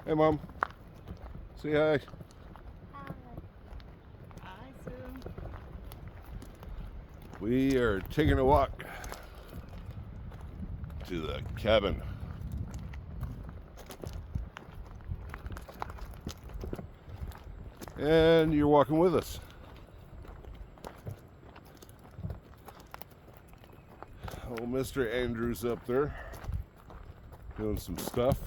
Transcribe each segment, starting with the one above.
Hey, Mom. Say hi. Hi, Sue. We are taking a walk to the cabin. And you're walking with us. Oh, Mr. Andrews up there doing some stuff.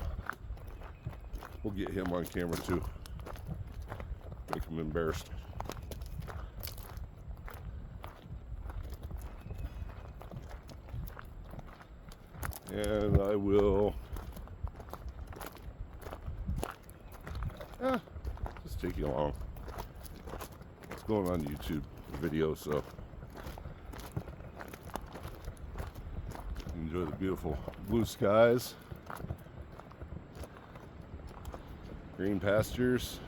We'll get him on camera too. Make him embarrassed. And I will just take you along. It's going on YouTube video, so enjoy the beautiful blue skies, green pastures,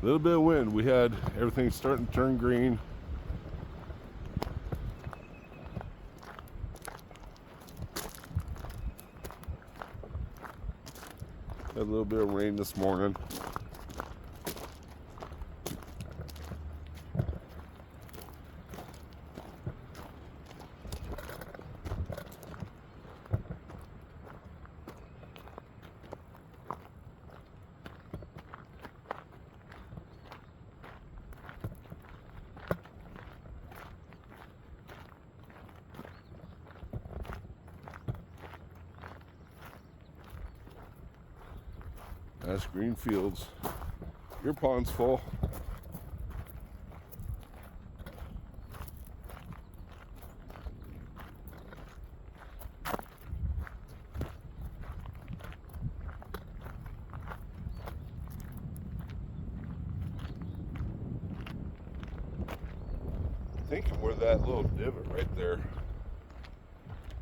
a little bit of wind. We had everything starting to turn green. Had a little bit of rain this morning. That's green fields. Your pond's full. Thinking where that little divot right there,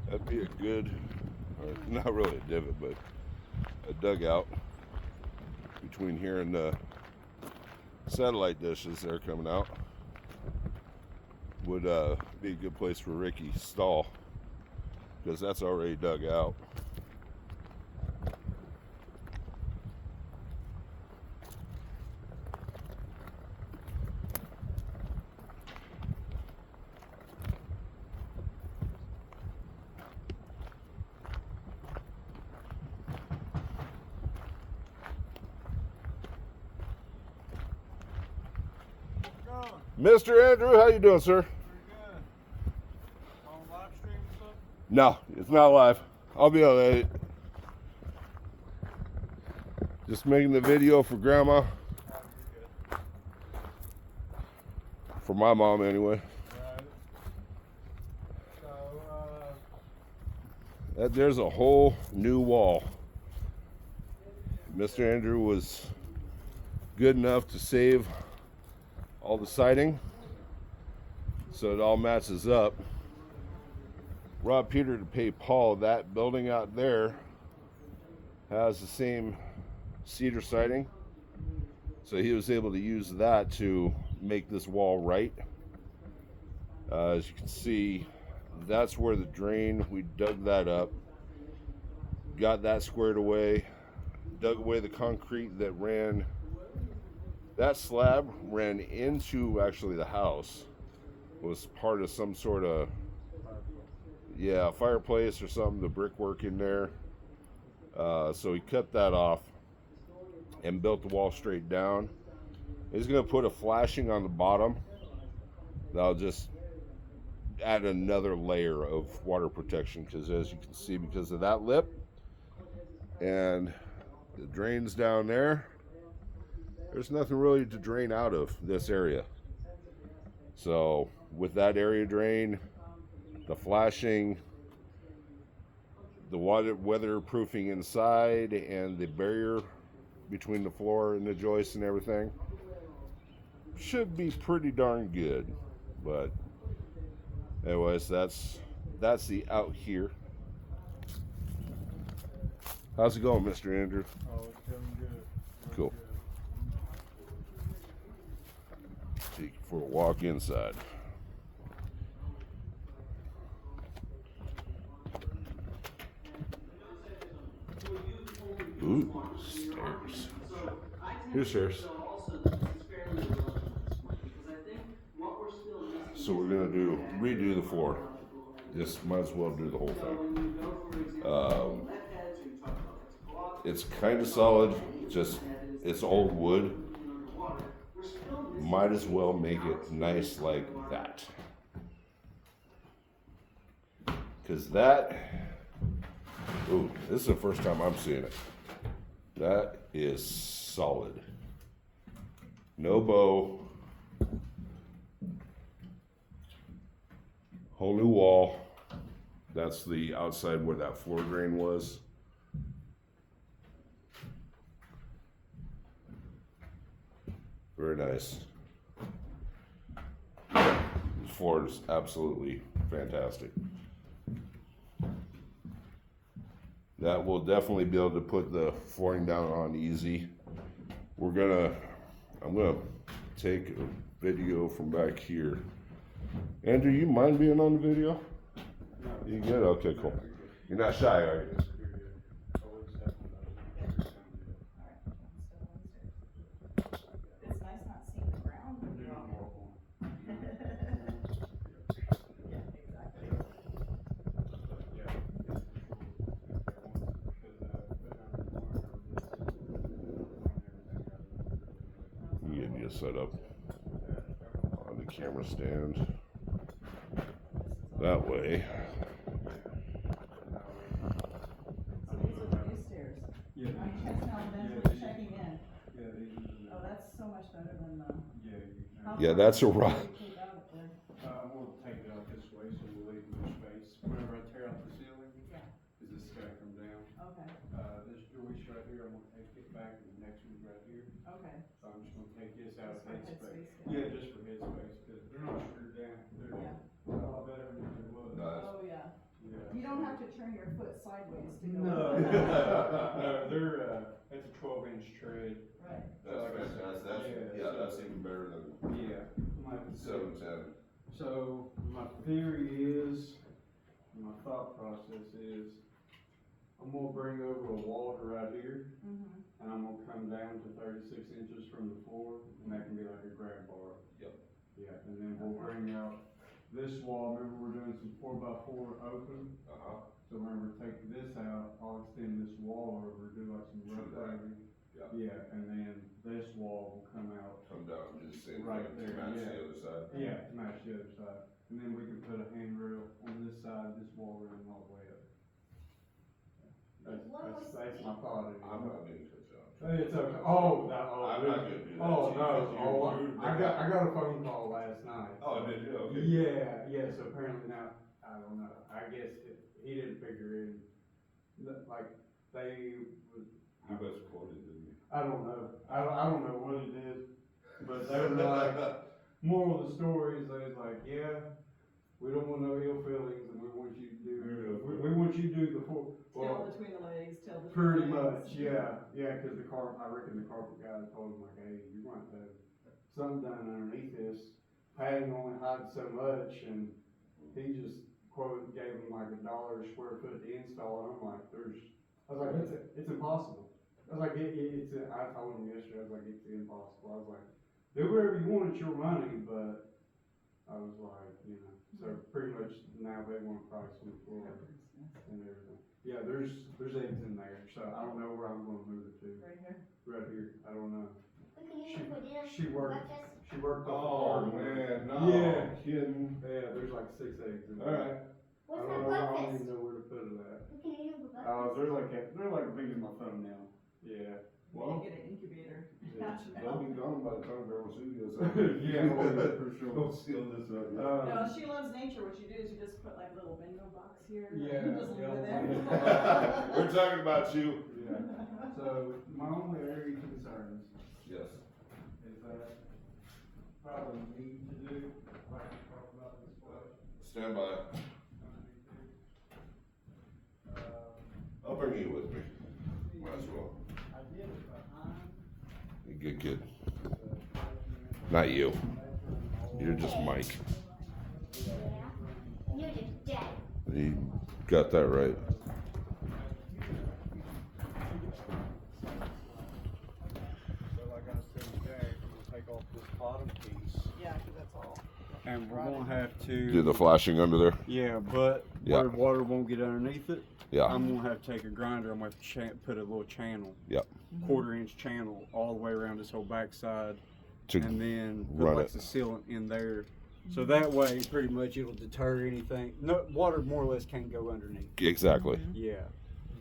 that'd be a good, or not really a divot, but a dugout between here and the satellite dishes that are coming out. Would be a good place for Ricky stall, because that's already dug out. Mr. Andrew, how you doing, sir? Pretty good. On live stream and stuff? No, it's not live. I'll be able to edit. Just making the video for Grandma. Oh, you're good. For my mom, anyway. Right. So, There's a whole new wall. Mr. Andrew was good enough to save all the siding so it all matches up. Rob Peter to pay Paul. That building out there has the same cedar siding, so he was able to use that to make this wall right. As you can see, that's where the drain, we dug that up, got that squared away, dug away the concrete that ran, that slab ran into actually the house, was part of some sort of, yeah, fireplace or something, the brickwork in there. So he cut that off and built the wall straight down. He's gonna put a flashing on the bottom that'll just add another layer of water protection, because as you can see, because of that lip and the drains down there, there's nothing really to drain out of this area. So with that area drain, the flashing, the weatherproofing inside, and the barrier between the floor and the joists and everything, should be pretty darn good. But anyways, that's the out here. How's it going, Mr. Andrew? oh, it's doing good. Really Cool. good. Take you for a walk inside. Ooh, stairs. Here's stairs. So we're gonna redo the floor. Just might as well do the whole thing. It's kind of solid, just it's old wood. Might as well make it nice like that. Cause that, ooh, this is the first time I'm seeing it. That is solid. No bow. Whole new wall. That's the outside where that floor drain was. Very nice. This floor is absolutely fantastic. That will definitely be able to put the flooring down on easy. I'm gonna take a video from back here. Andrew, you mind being on the video? You good? Okay, cool. You're not shy, are you? It's nice not seeing the ground when you're on Yeah, exactly. I'm getting you set up on the camera stand. That way. So these are the new stairs. Yeah. I'm just now mentally checking in. Oh, that's so much better than the. Yeah, that's a rock. I'm We'll take it out this way, so we'll leave more space. Whenever I tear out the ceiling, Yeah. is this guy come down? Okay, This joist right here, I'm gonna take it back, and the next one's right here. okay. So I'm just gonna take this out of Just for head head space. space, Yeah, just for head space, cause they're not screwed down. They're Yeah. a lot better than they was. Oh, yeah. Yeah. You don't have to turn your foot sideways to go. No. No, they're, that's a 12-inch tread. Right. That's fantastic. Yeah, that's even better than Yeah. My- 710. So my theory is, my thought process is, I'm gonna bring over a wall to right here, Mm-hmm. and I'm gonna come down to 36 inches from the floor, and that can be like a grab bar. Yep. Yeah, and then we'll bring out this wall. Remember, we're doing some 4x4 open. Uh-huh. So remember, take this out, I'll extend this wall over, do like some rough True that. framing. Yeah. Yeah, and then this wall will come out. Come down and do the same Right thing to there, match yeah. the other side. Yeah, to match the other side. And then we can put a handrail on this side, this wall running all the way up. That's my thought. Anyway. I'm not being cut off. It's okay. Oh, no, oh, I'm not gonna do that. oh, to you, no, 'cause oh, I got a phone call last night. Oh, did you? Okay. Yeah, so apparently now, I don't know, I guess he didn't figure in, like, they was, You guys quoted, didn't you? I don't know, I don't know what he did, but they were like, moral of the story is they was like, yeah, we don't want no ill feelings and we want you to do, we want you to do the full, Tail well, between the legs, tail between pretty the legs. much, yeah, cause I reckon the carpet guy told him like, hey, you're going to have something done underneath this, padding only hides so much, and he just gave him like $1 a square foot to install, and I'm like, I was like, it's impossible. I was like, I told him yesterday, I was like, it's impossible. I was like, do whatever you want, it's your money, but I was like, so pretty much now they want a price on the floor and everything. Yeah, there's eggs in there, so I don't know where I'm gonna move it to. Right here. Right here, I don't know. She She worked off Oh, the farm. man, no. Yeah. Kidding. Yeah, there's like 6 eggs in All there. right. I What's don't for know, I don't breakfast? even know where to put it at. What can you do for breakfast? They're like big as my thumbnail. Yeah. Well, get an incubator. Yeah. They'll be gone by the time Grandma Sue gets up. Yeah, well, yeah, for sure. We'll seal this up. No, she loves nature. What you do is you just put like a little bingo box here. and Yeah, You just leave yeah. it there. We're talking about you. Yeah. So my only area of concerns Yes. is that probably need to do, like we talked about this place. Stand by. I'll bring you with me. Might as well. I did it, You good kid. Not you. You're just Mike. Yeah. You're just dead. You got that right. and we're gonna have to Do the flashing under there. Yeah, but Yeah. where water won't get underneath it, Yeah. I'm gonna have to take a grinder. I'm gonna have to put a little channel, Yep. quarter-inch channel, all the way around this whole backside, To and then put run like it. the sealant in there. So that way, pretty much, it'll deter anything. No, water more or less can't go underneath. Exactly. Yeah,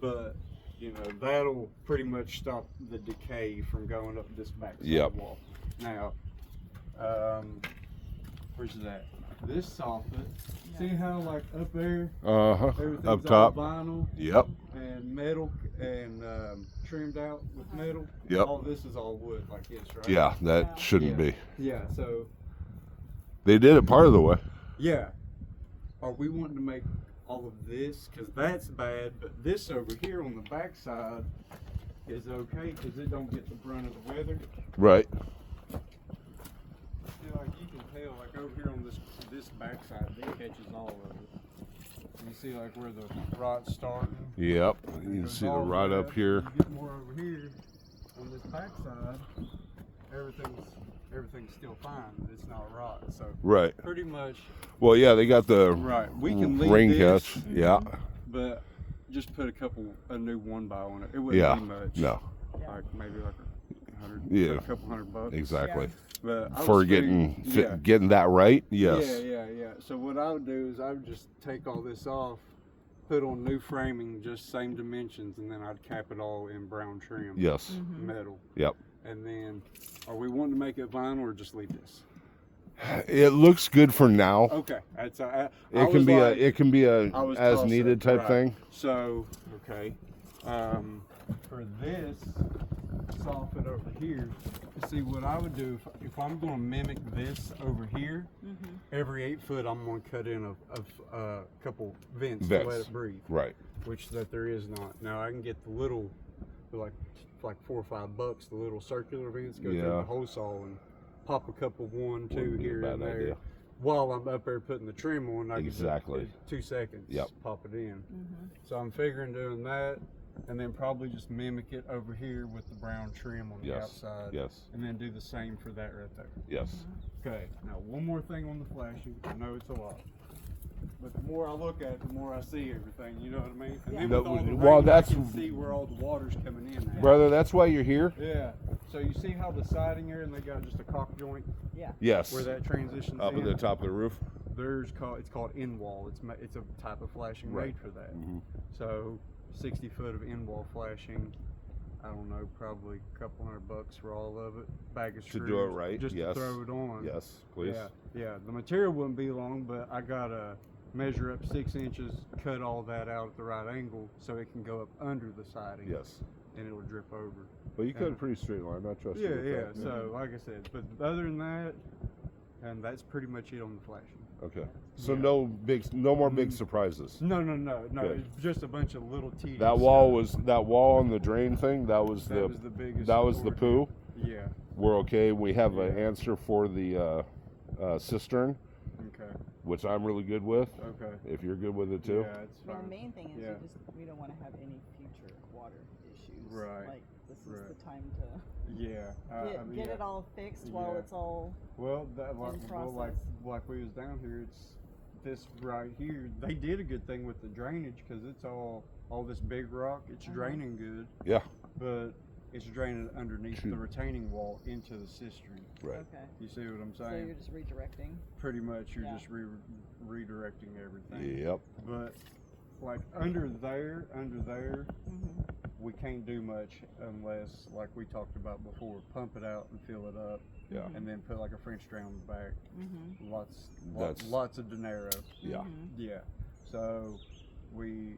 but you know that'll pretty much stop the decay from going up this backside Yep. wall. Now, where's that? This soffit. See how like up there, Uh huh. everything's Up all top. vinyl Yep. and metal and trimmed out with metal. Yep. All this is all wood like this, right? Yeah, that Yeah. shouldn't Yeah. be. Yeah. So They did it part of the way. yeah, are we wanting to make all of this? Because that's bad, but this over here on the backside is okay because it don't get the brunt of the weather. Right. See, like you can tell, like over here on this backside, it catches all of it. You see, like where the rot's starting. Yep. and it You can goes see the all rod way up here. You get more over here on this backside. Everything's still fine. It's not rot. So Right. pretty much, Well, yeah, they got the right. We can leave rain this, catch. Yeah. but just put a new 1x on it. It wouldn't Yeah. be much. No. Like maybe like $100, Yeah. a couple $100. Exactly. But I For was getting figuring- yeah. getting that right. Yes. Yeah. So what I would do is I would just take all this off, put on new framing, just same dimensions, and then I'd cap it all in brown trim. Yes. Metal. Yep. And then, are we wanting to make it vinyl or just leave this? It looks good for now. Okay. That's It can be it can be a I was as toss-up, needed type right. thing. So, okay. For this soffit over here, see what I would do if I'm going to mimic this over here, every 8 foot I'm going to cut in a couple vents to let Vents. it breathe, Right. which that there is not. Now I can get the little, for like $4 or $5, the little circular vents, go through Yeah. the hole saw and pop a couple 1, 2 Wouldn't be a here bad and there. idea. While I'm up there putting the trim on, I can just, Exactly. in 2 seconds, Yep. pop it in. So I'm figuring doing that, and then probably just mimic it over here with the brown trim on the Yes. outside. Yes. And then do the same for that right there. Yes. Okay, now one more thing on the flashing. I know it's a lot. But the more I look at it, the more I see everything, you know what I mean? And then No, with all the well, rain, that's- I can see where all the water's coming in at. Brother, that's why you're here. Yeah, so you see how the siding here, and they got just a cock joint Yes. where that transitions Up in? at the top of the roof. It's called in wall. It's a type of flashing Right. made for that. Mhm. So 60 foot of in wall flashing. I don't know, probably a couple $100 for all of it. Bag of To screws, do it right, just yes. to throw it on. Yes, please. Yeah. The material wouldn't be long, but I gotta measure up 6 inches, cut all that out at the right angle so it can go up under the siding. Yes. And it'll drip over. Well, you cut a pretty straight line. I trust you. Yeah, with yeah. that. So like I said, but other than that, and that's pretty much it on the flashing. Okay. So Yeah. no more big surprises. No. Good. It's just a bunch of little tedious. That wall on the drain thing. That was That was the biggest. that was the poo. support. Yeah. We're okay. We have an Yeah. answer for the cistern, Okay. which I'm really good with. Okay. If you're good with it too. Yeah, it's Well, fine. the main thing is Yeah. we don't want to have any future water issues. Right, Like, this is right. the time to Yeah. get it all fixed while Yeah. it's all. Well, like process. we was down here, it's this right here. They did a good thing with the drainage because it's all this big rock. It's draining good, Yeah. but it's draining underneath True. the retaining wall into the cistern. Right. Okay. You see what I'm So saying? you're just redirecting. Pretty much, you're Yeah. just redirecting everything. Yep. But like under there, Mm-hmm. we can't do much unless, like we talked about before, pump it out and fill it up, Yeah. and then put like a French drain on the back. Mm-hmm. Lots of dinero. Yeah. Yeah. So we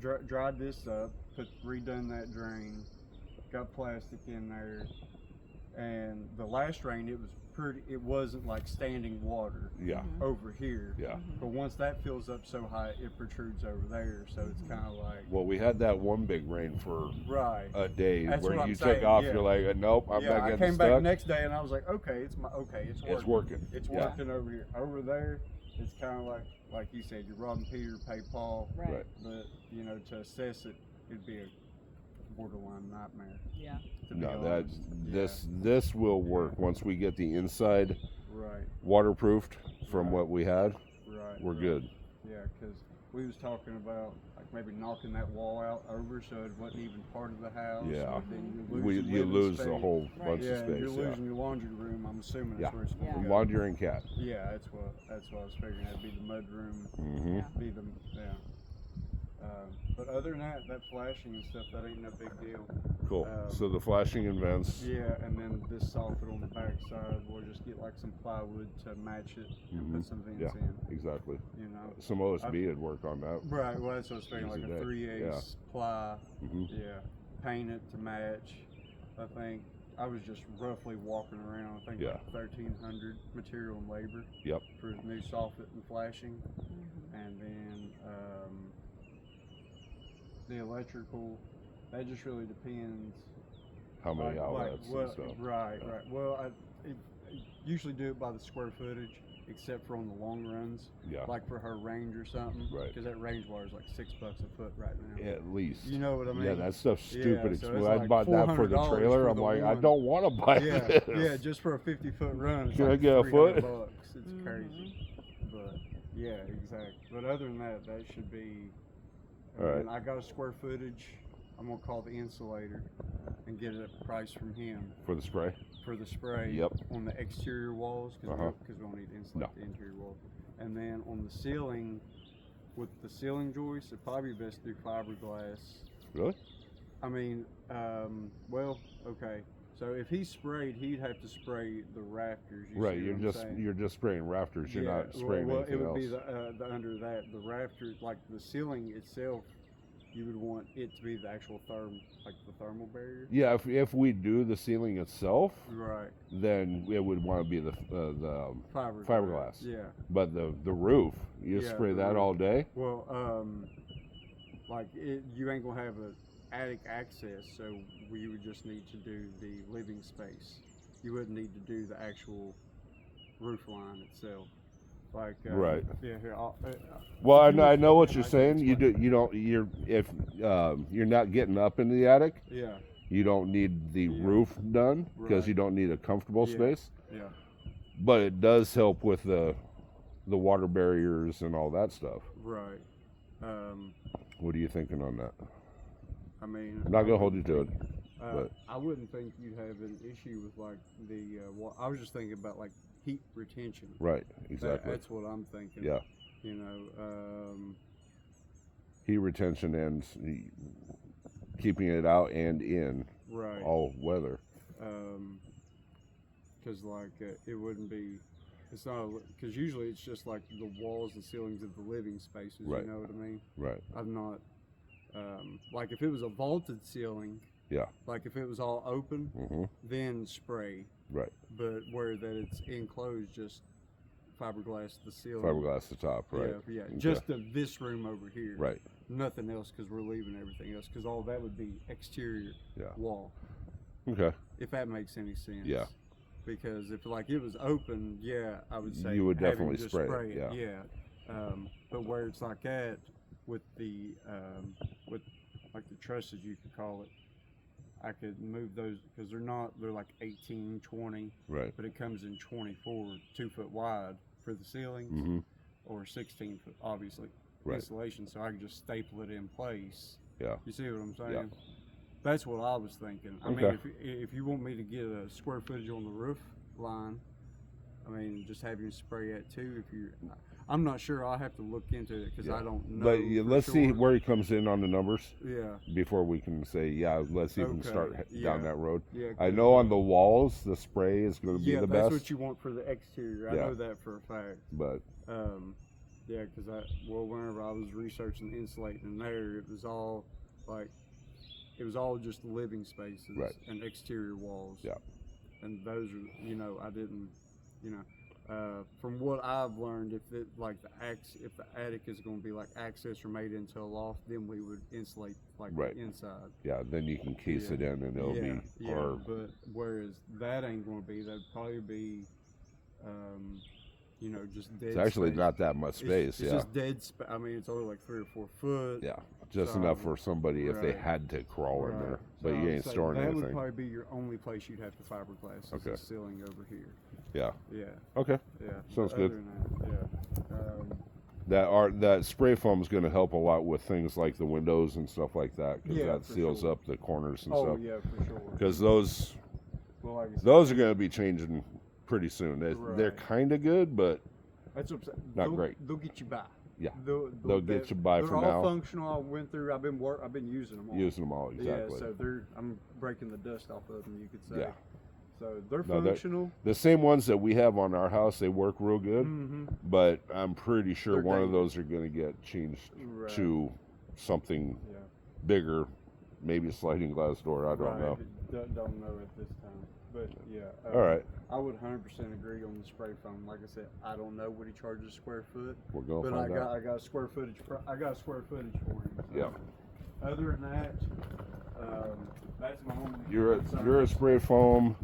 dried this up, redone that drain, got plastic in there, and the last drain it wasn't like standing water Yeah. over here. Yeah. But once that fills up so high, it protrudes over there. So it's kind of like Well, we had that one big rain for right. a day That's where what I'm you saying, took off. yeah. You're like, nope, I'm Yeah, not I getting came back stuck. the next day and I was like, okay, it's working. It's working. It's Yeah. working over here. Over there, it's kind of like you said, you're robbing Peter to pay Paul. Right. Right. But to assess it, it'd be a borderline nightmare. Yeah. To be No, honest. this will work once we get the inside Right, waterproofed from Right. what we had, right. we're good. Yeah, because we was talking about like maybe knocking that wall out over so it wasn't even part of the house. Yeah. but then you You living lose the space. whole Right. bunch Yeah, of and space. you're Yeah. losing your laundry room. I'm assuming that's Yeah. where it's going to Yeah. go. Laundry and cat. Yeah, that's what I was figuring. That'd be the mud room. Mm-hmm. Yeah. Be the But other than that, that flashing and stuff, that ain't no big deal. Cool. Um, So the flashing and vents. Yeah, and then this soffit on the back side, we'll just get like some plywood to match it and Mhm. put some vents Yeah. in. Exactly. You know. Some OSB would work on that. Right. Well, that's what I was figuring, like Easy a day. 3/8 ply. Hmm. Yeah. Paint it to match. I think I was just roughly walking around. I think Yeah. like 1,300 material and labor Yep. for new soffit and flashing, Mhm. and then the electrical. That just really depends. How many outlets well, and stuff. Right, Yeah. right. Well, I usually do it by the square footage, except for on the long runs, Yeah. like for her range or something. Right. Because that range wire is like $6 a foot right now. At least. You know what I mean? Yeah, that stuff's Yeah, stupid so expensive. it's I like bought that for the $400 trailer. for I'm the like, I one. don't want to buy Yeah, this. yeah, just for a 50-foot run. It's Can I like get a foot? $300. It's Mhm. crazy. But yeah, exactly. But other than that, that should be. All right. I got a square footage. I'm gonna call the insulator and get a price from him For the spray. for the spray Yep. on the exterior walls because Uh-huh. we don't need to insulate No. the interior wall. And then on the ceiling, with the ceiling joists, it'd probably be best to do fiberglass. Really? I mean, well, okay. So if he sprayed, he'd have to spray the rafters. You Right. see You're what I'm just saying? spraying rafters. You're Yeah, not spraying well, it anything would else. be the under that the rafters, like the ceiling itself. You would want it to be the actual like the thermal barrier. Yeah. If we do the ceiling itself, Right. then it would want to be the fiberglass. Yeah. But the roof, you Yeah, spray the that roof. all day. Well, you ain't gonna have an attic access, so we would just need to do the living space. You wouldn't need to do the actual roof line itself. Like Right. Yeah. Here. Well, if you I look- know what I you're can saying. You explain. do. You don't. You're not getting up into the attic. Yeah. You don't need the Yeah. roof done because Right. you don't need a comfortable Yeah. space. Yeah. But it does help with the water barriers and all that stuff. Right. What are you thinking on that? I mean, I'm not gonna hold you to it. but- I wouldn't think you'd have an issue with like the. I was just thinking about like heat retention. Right. Exactly. That's what I'm thinking. Yeah. You know. Heat retention and keeping it out and in Right. all weather. Because like it wouldn't be. It's not because usually it's just like the walls and ceilings of the living spaces. Right. You know what I mean? Right. I'm not. Like if it was a vaulted ceiling. Yeah. Like if it was all open, Hmm. then spray. Right. But where that it's enclosed, just fiberglass the ceiling. Fiberglass the top. Right. Yeah. Okay. Just this room over here. Right. Nothing else because we're leaving everything else because all that would be exterior Yeah. wall. Okay. If that makes any sense. Yeah. Because if like it was open, yeah, I would say You would have him definitely just spray it, yeah. Yeah. But where it's like that with the with like the trusses, you could call it. I could move those because they're like 18, 20, Right. but it comes in 24, 2 foot wide for the ceilings, Hmm. or 16 foot, obviously, Right. insulation. So I could just staple it in place. Yeah. You see what I'm saying? Yeah. That's what I was thinking. I Okay. mean, if you want me to get a square footage on the roof line, I mean, just have you spray that too. I'm not sure. I'll have to look into it because Yeah. I don't know. But for let's see sure. where he comes in on the numbers Yeah. before we can say, yeah, let's even Okay, start down yeah. that road. Yeah. I 'cause, know on the walls, the spray is going to be yeah, the that's best. what you want for the exterior. I Yeah. know that for a fact. But Yeah, because whenever I was researching insulating in there, it was all just living spaces Right. and exterior walls. Yeah. And those are, I didn't, from what I've learned, if the attic is going to be like access or made into a loft, then we would insulate like Right. the inside. yeah, then you can case Yeah. it in and it'll be or But whereas that ain't going to be, that'd probably be, just dead. it's actually space. not that much space. It's yeah. just dead space. I mean, it's only like 3 or 4 foot. Yeah. Just So, enough for somebody if they right. had to crawl in Right. there. So But I you would ain't say storing that would anything. probably be your only place you'd have to fiberglass is Okay. the ceiling over here. Yeah. Yeah, Okay. yeah. Sounds Other good. than that, That spray foam is going to help a lot with things like the windows and stuff like that because Yeah, that for seals sure. up the corners and oh stuff. yeah, for sure. Because those Well, like I said, are going to be changing pretty soon. They're Right. kind of good, but that's what I'm saying. not they'll, great. They'll get you by. Yeah. They'll get you by they're for all now. functional. I went through. I've been using them all. Using them all exactly. Yeah, so I'm breaking the dust off of them, you could say. Yeah. So they're No, they're- functional. The same ones that we have on our house, they work real good, Mm-hmm. but I'm pretty sure They're one of dangerous. those are going to get changed Right. to something Yeah. bigger, maybe a sliding glass door. I don't Right. know. Don't know at this time, but yeah. All right, I would 100% agree on the spray foam. Like I said, I don't know what he charges a square foot, we're going to but find out. I got square footage. I got square footage for him. So. Yeah. Other than that, that's my only. You're a spray foam.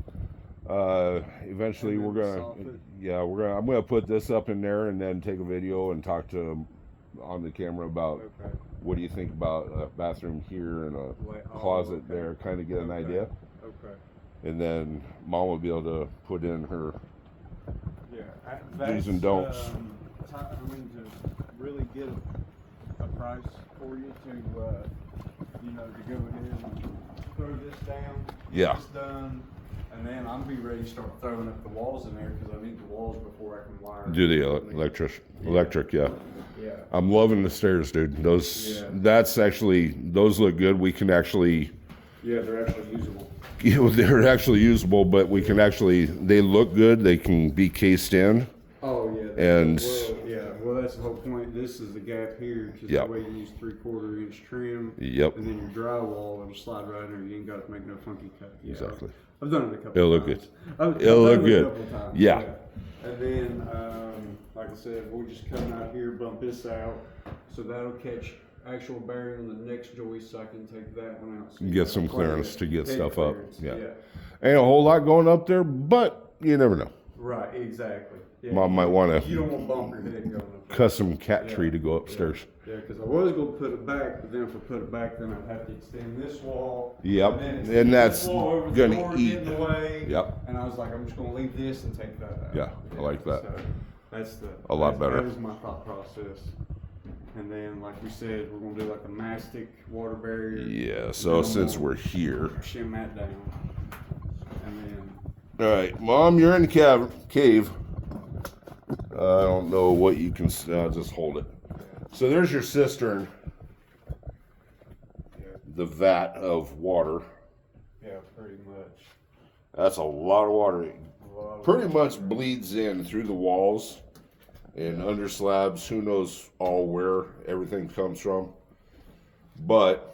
Eventually, And we're then gonna, soffit. yeah, I'm gonna put this up in there and then take a video and talk to him on the camera about Okay. what do you think about a bathroom here and a Like, oh, closet okay. there, kind of get an Okay. idea, Okay. and then Mom will be able to put in her. Yeah. Do's and don'ts. I mean, to really get a price for you to, to go ahead and throw this down. Get Yeah. This done, and then I'm be ready to start throwing up the walls in there because I need the walls before I can wire. Do the electric, yeah. Yeah. I'm loving the stairs, dude. Those, Yeah. those look good. We can actually, Yeah, they're actually usable. they're actually usable, but we can actually, they look good. They can be cased in. Oh yeah. And- Well, that's the whole point. This is the gap here, just Yep. the way you use 3/4 inch trim. Yep. And then your drywall, it'll slide right in there. You ain't got to make no funky cut. Yeah, Exactly. I've done it a couple It'll look times. good. I've It'll done look it a good. couple times, Yeah. And then, like I said, we'll just come out here, bump this out, so that'll catch actual bearing on the next joist, so I can take that one out. So you Get got some plenty clearance of to get head stuff up. clearance. Yeah. Ain't a whole lot going up there, but you never know. Right, exactly. Yeah. Mom might want You a don't want to bump your head going up there. custom cat tree Yeah. to go upstairs. Yeah, because I was going to put it back, but then if I put it back, then I'd have to extend this wall. Yep, And, then and extend that's this wall over the gonna door, eat. get in the way. Yep. And I was like, I'm just going to leave this and take that out. Yeah, I like that. So that's A lot better. That was my thought process. And then, like we said, we're going to do like a mastic water barrier. Yeah, so since we're here. Shim that down. And then, All right, Mom, you're in the cave. I don't know what you can, just hold it. So there's your cistern, the vat of water. yeah, pretty much. That's a lot of water. A lot of- Pretty much bleeds in through the walls and under slabs. Who knows all where everything comes from. But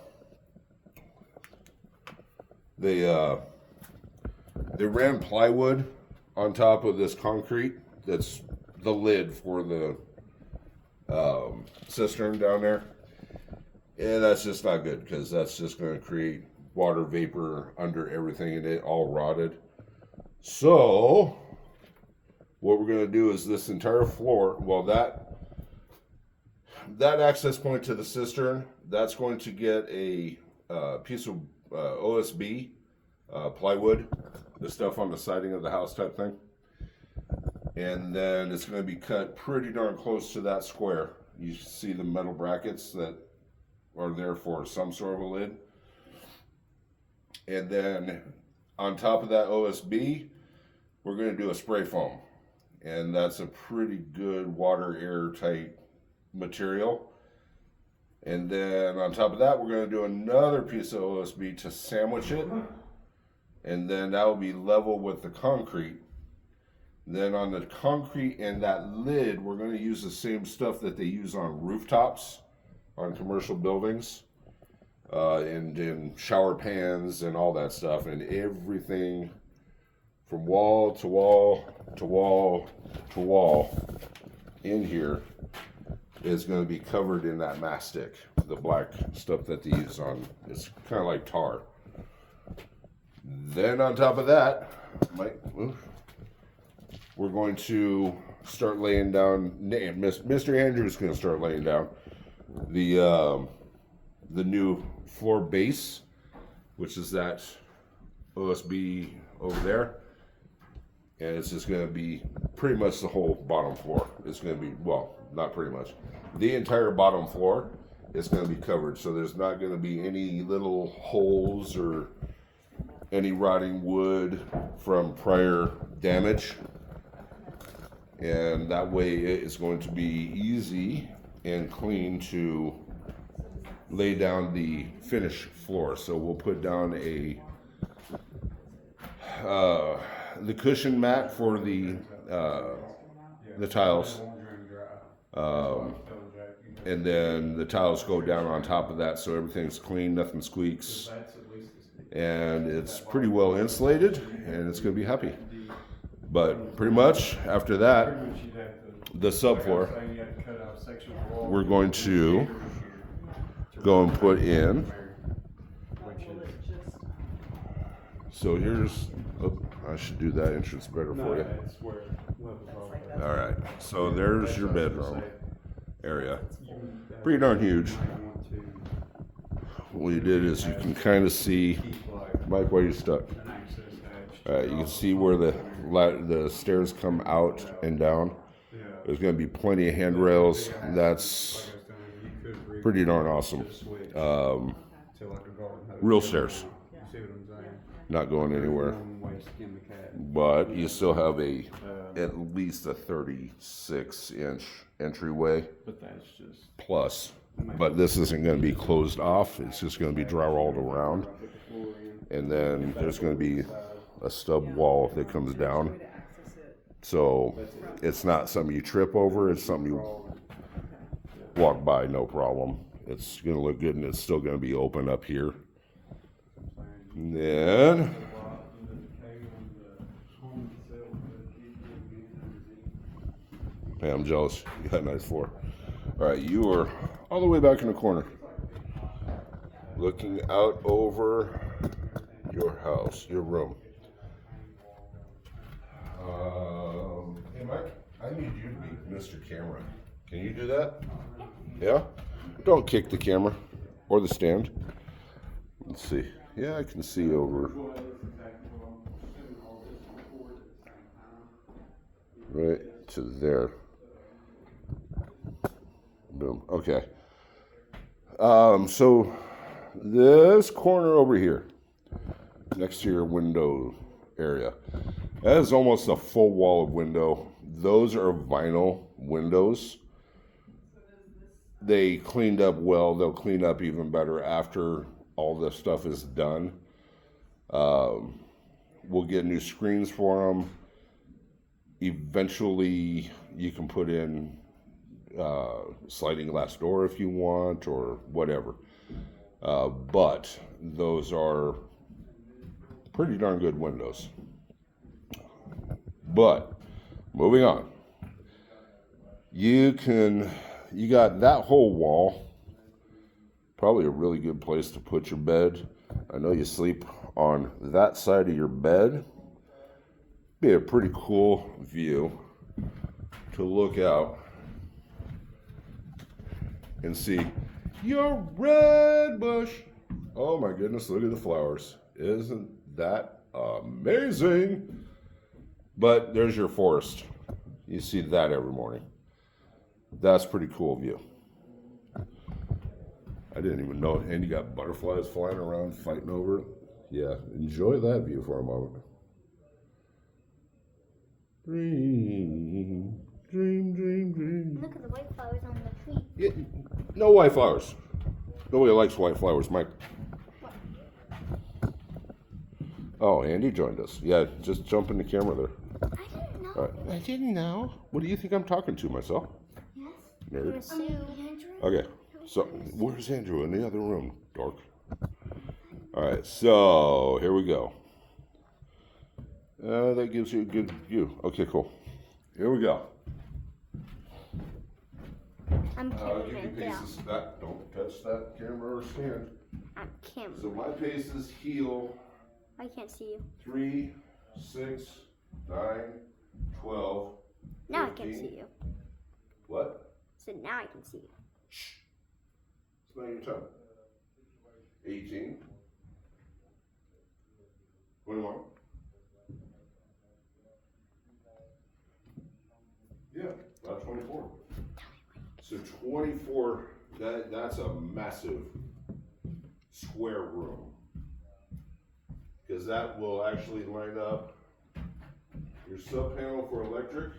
they ran plywood on top of this concrete that's the lid for the cistern down there. And that's just not good because that's just going to create water vapor under everything and it all rotted. So what we're going to do is this entire floor, well, that access point to the cistern, that's going to get a piece of OSB plywood, the stuff on the siding of the house type thing. And then it's going to be cut pretty darn close to that square. You see the metal brackets that are there for some sort of a lid. And then on top of that OSB, we're going to do a spray foam. And that's a pretty good water airtight material. And then on top of that, we're going to do another piece of OSB to sandwich it. And then that will be level with the concrete. Then on the concrete and that lid, we're going to use the same stuff that they use on rooftops, on commercial buildings, and in shower pans and all that stuff. And everything from wall to wall to wall to wall in here is going to be covered in that mastic, the black stuff that they use on, it's kind of like tar. Then on top of that, we're going to start laying down, Mr. Andrews is going to start laying down the new floor base, which is that OSB over there. and it's just going to be pretty much the whole bottom floor. It's going to be, well, not pretty much. The entire bottom floor is going to be covered, so there's not going to be any little holes or any rotting wood from prior damage. And that way it is going to be easy and clean to lay down the finished floor. So we'll put down the cushion mat for the tiles, and then the tiles go down on top of that, so everything's clean, nothing squeaks, and it's pretty well insulated, and it's going to be happy. But pretty much after that, the subfloor, we're going to go and put in. So here's, oh, I should do that entrance better for you. All right, so there's your bedroom area. Pretty darn huge. What you did is you can kind of see, Mike, why are you stuck? All right, you can see where the stairs come out and down. There's going to be plenty of handrails. That's pretty darn awesome. Real stairs. Not going anywhere. But you still have at least a 36-inch entryway. But that's just Plus. But this isn't going to be closed off. It's just going to be drywalled around. And then there's going to be a stub wall that comes down. So it's not something you trip over. It's something you walk by, no problem. It's going to look good, and it's still going to be open up here. And then hey, I'm jealous. You got a nice floor. All right, you are all the way back in the corner, looking out over your house, your room. Hey, Mike, I need you to be Mr. Camera. Can you do that? Yeah? Don't kick the camera or the stand. Let's see. Yeah, I can see over right to there. Boom. Okay. So this corner over here, next to your window area, that is almost a full wall of window. Those are vinyl windows. They cleaned up well. They'll clean up even better after all this stuff is done. We'll get new screens for them. Eventually, you can put in sliding glass door if you want, or whatever. But those are pretty darn good windows. But moving on, you got that whole wall. Probably a really good place to put your bed. I know you sleep on that side of your bed. Be a pretty cool view to look out and see your red bush. Oh my goodness, look at the flowers. Isn't that amazing? But there's your forest. You see that every morning. That's a pretty cool view. I didn't even know. And you got butterflies flying around fighting over it. Yeah, enjoy that view for a moment. Dream, dream, dream, dream. Look at the white flowers on the tree. Yeah, no white flowers. Nobody likes white flowers, Mike. Oh, Andy joined us. Yeah, just jump in the camera there. I didn't know. All right. I didn't know. What do you think I'm talking to, myself? Yes. Nerd. Sue. Andrew. Okay, so where's Andrew? In the other room, dork. All right, so here we go. That gives you a good view. Okay, cool. Here we go. I'm Give carrying me it down. paces. Don't touch that camera or stand. I'm carrying. So my paces heel I can't see you. 3, 6, 9, 12. Now I can 15. see you. What? So now I can see you. Smell your tongue. 18. 21. So 24, that's a massive square room. Because that will actually line up your sub panel for electric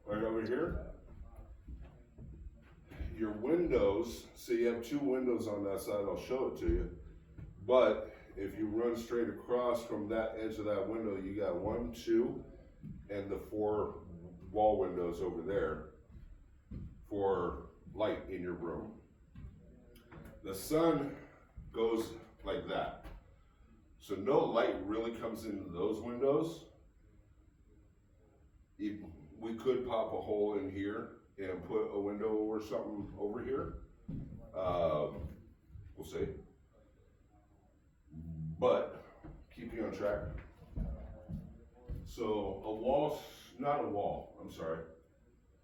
right over here. Your windows, so you have 2 windows on that side, I'll show it to you. But if you run straight across from that edge of that window, you got 1, 2, and the 4 wall windows over there for light in your room. The sun goes like that. So no light really comes into those windows. We could pop a hole in here and put a window or something over here. We'll see. But keep you on track. So a wall, not a wall, I'm sorry,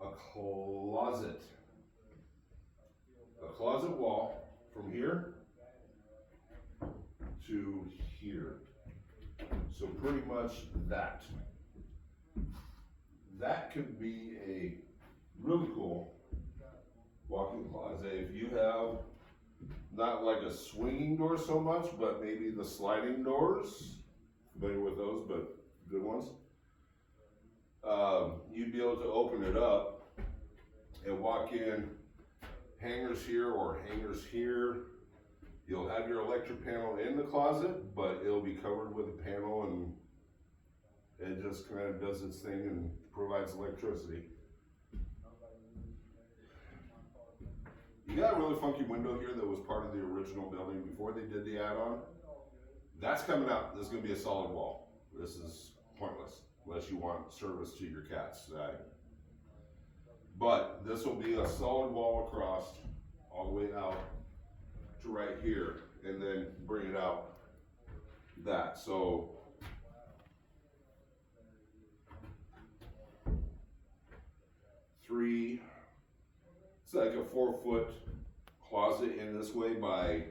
a closet. A closet wall from here to here. So pretty much that. That could be a really cool walk-in closet if you have not like a swinging door so much, but maybe the sliding doors. Familiar with those, but good ones. You'd be able to open it up and walk in, hangers here or hangers here. You'll have your electric panel in the closet, but it'll be covered with a panel, and it just kind of does its thing and provides electricity. You got a really funky window here that was part of the original building before they did the add-on. That's coming out. This is going to be a solid wall. This is pointless unless you want service to your cats. But this will be a solid wall across all the way out to right here, and then bring it out that. So it's like a 4-foot closet in this way by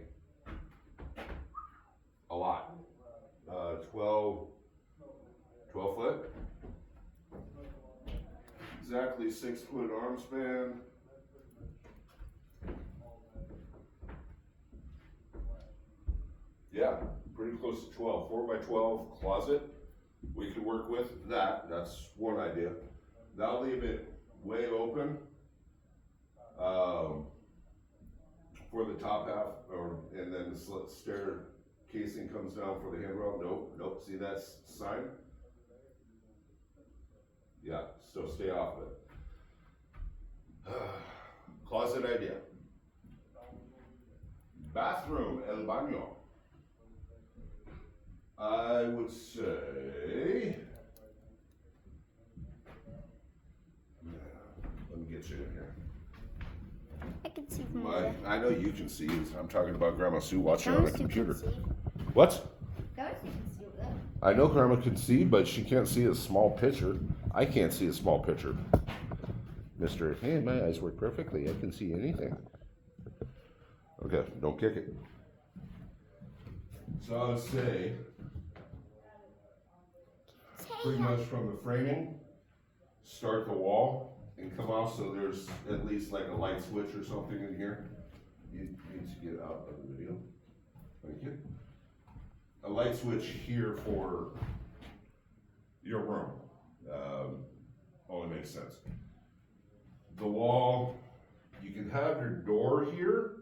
a lot. 12 foot. Exactly 6-foot arm span. Yeah, pretty close to 12. 4 by 12 closet. We could work with that. That's one idea. That'll leave it way open for the top half, and then the stair casing comes down for the handrail. Nope. See that sign? Yeah, so stay off of it. Closet idea. Bathroom, el baño. I would say, let me get you in here. I can see from there. I know you can see. I'm talking about Grandma Sue watching on a Grandma Sue computer. can see. What? Grandma Sue can see over there. I know Grandma can see, but she can't see a small picture. I can't see a small picture. Hey, my eyes work perfectly. I can see anything. Okay, don't kick it. So I would say, pretty much from the framing, start the wall and come off so there's at least like a light switch or something in here. You need to get out of the video. Thank you. A light switch here for your room. Only makes sense. The wall, you can have your door here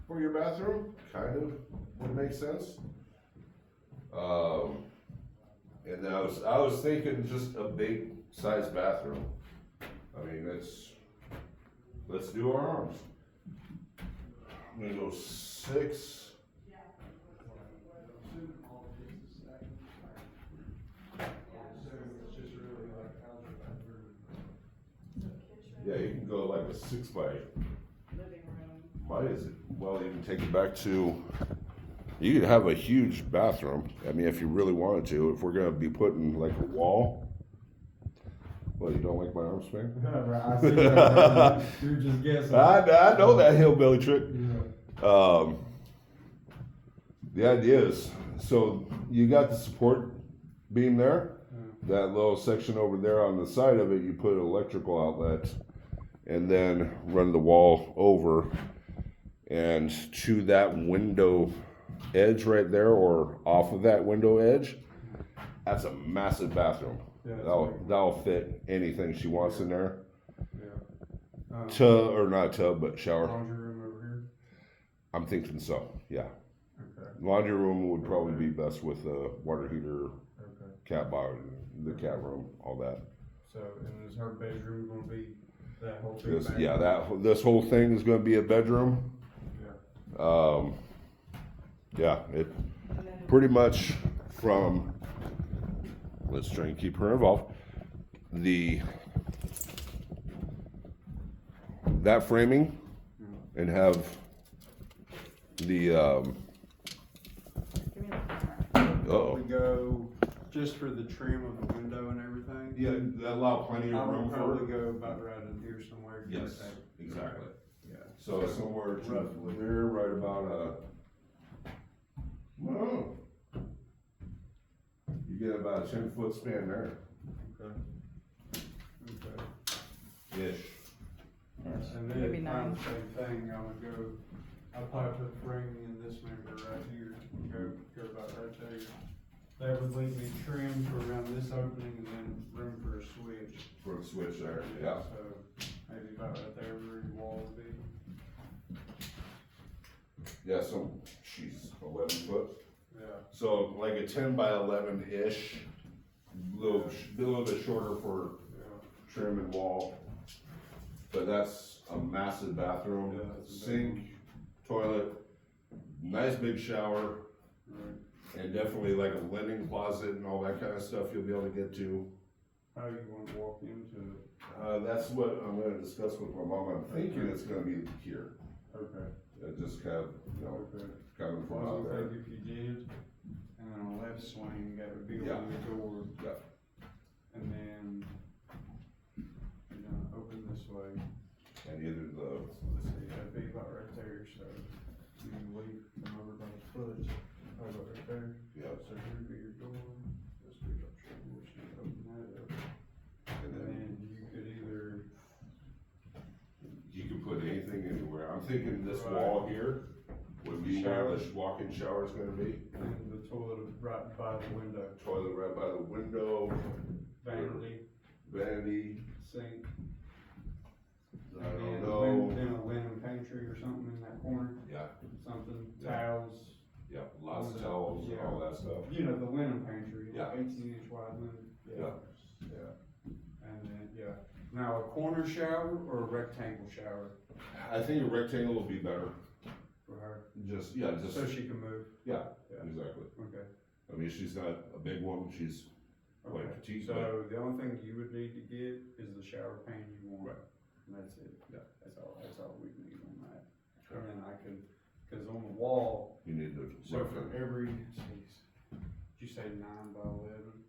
for your bathroom, kind of would make sense. And I was thinking just a big size bathroom. I mean, let's do our arms. I'm gonna go 6. Yeah, you can go like a 6 by. Living room. Why is it? Well, you can take it back to. You could have a huge bathroom. I mean, if you really wanted to. If we're gonna be putting like a wall. Well, you don't like my arm swing? I see that. You're just guessing. I know that hillbilly trick. Yeah. The idea is, so you got the support beam there. That little section over there on the side of it, you put an electrical outlet, and then run the wall over, and to that window edge right there, or off of that window edge, that's a massive bathroom. Yeah, it's That'll fit anything she wants in there. Yeah. Tub, or not tub, but shower. Laundry room over here? I'm thinking so, yeah. Okay, Laundry room would probably be best with a water heater, okay. cat bar, the cat room, all that. So, and is her bedroom gonna be that whole big This, back? yeah, this whole thing is gonna be a bedroom. Yeah. Yeah, it And then pretty much from, let's try and keep her involved. That framing and have the, give me the camera. Probably go, just for the trim of the window and everything? yeah, that allow plenty I of room would for. probably go about right in here somewhere. give or Yes, take. exactly. Yeah. So somewhere to Roughly. here, right about well, you get about a 10-foot span there, Okay. Okay. ish. And It'd be then kind nine. of same thing, I would go, I'll probably put framing in this member right here, go about right there. That would leave me trim for around this opening and then room for a switch. For a switch there, yeah. So maybe about right there where your wall would be. Yeah, so she's 11 foot. Yeah. So like a 10 by 11-ish, little bit shorter for Yeah. trim and wall. But that's a massive bathroom, Yeah, it's a big sink, toilet, nice big shower, Right. and definitely like a linen closet and all that kind of stuff you'll be able to get to. How you wanna walk into it? That's what I'm gonna discuss with my mom. I'm thinking it's gonna be here. Okay. Just have, Okay. coming from Well, out I there. think if you did, and then on the left swing, you got a big Yeah. old door, Yeah. and then you're gonna open this way. And either the, Let's see, that'd be about right there, so you can leave, come over by the foot, about right there. yeah, So here'd be your door, this would be up your door, so you open that up. and And then then you could either, you can put anything anywhere. I'm thinking this Right. wall here would be where the walk-in shower is gonna be. and the toilet right by the window, Toilet right by the window, vanity, vanity, sink. I don't And know. then a linen pantry or something in that corner, Yeah, something, Yeah. towels, yeah, lots of towels and all that stuff. you know, the linen pantry, Yeah. 18-inch wide linen. Yeah. Yeah, and then, yeah, now a corner shower or a rectangle shower I think a rectangle will be better. for her, Just, yeah, just, so she can move, yeah, Yeah. exactly. okay. I mean, she's not a big woman, she's quite Okay, petite, so the only thing you would need to get is the shower pan you want. Right. And that's it. Yeah. That's all we need on that. And then I can, cause on the wall, you need to. so for every, did you say 9 by 11?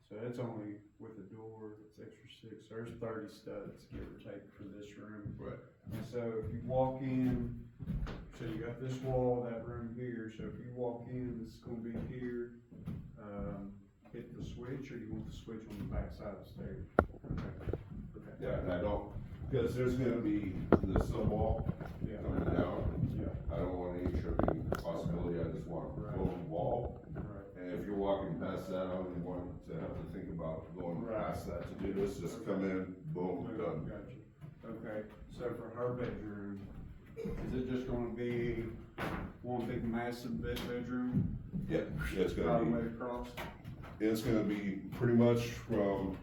So that's only with the door, it's extra 6, so there's 30 studs, give or take, for this room. Right. And so if you walk in, so you got this wall, that room here, so if you walk in, it's gonna be here, hit the switch, or do you want the switch on the back side of the stairs? Okay. Okay. Yeah, and I don't, because there's gonna be the sub wall Yeah. coming down. Yeah, I don't want any tripping possibility, I just want a Right. boom wall. right. And if you're walking past that, I don't want to have to think about going Right. past that to do this, just come in, boom, done. Gotcha. Okay, so for her bedroom, is it just gonna be one big massive bedroom, Yeah, it's all gonna the way be, across? it's gonna be pretty much from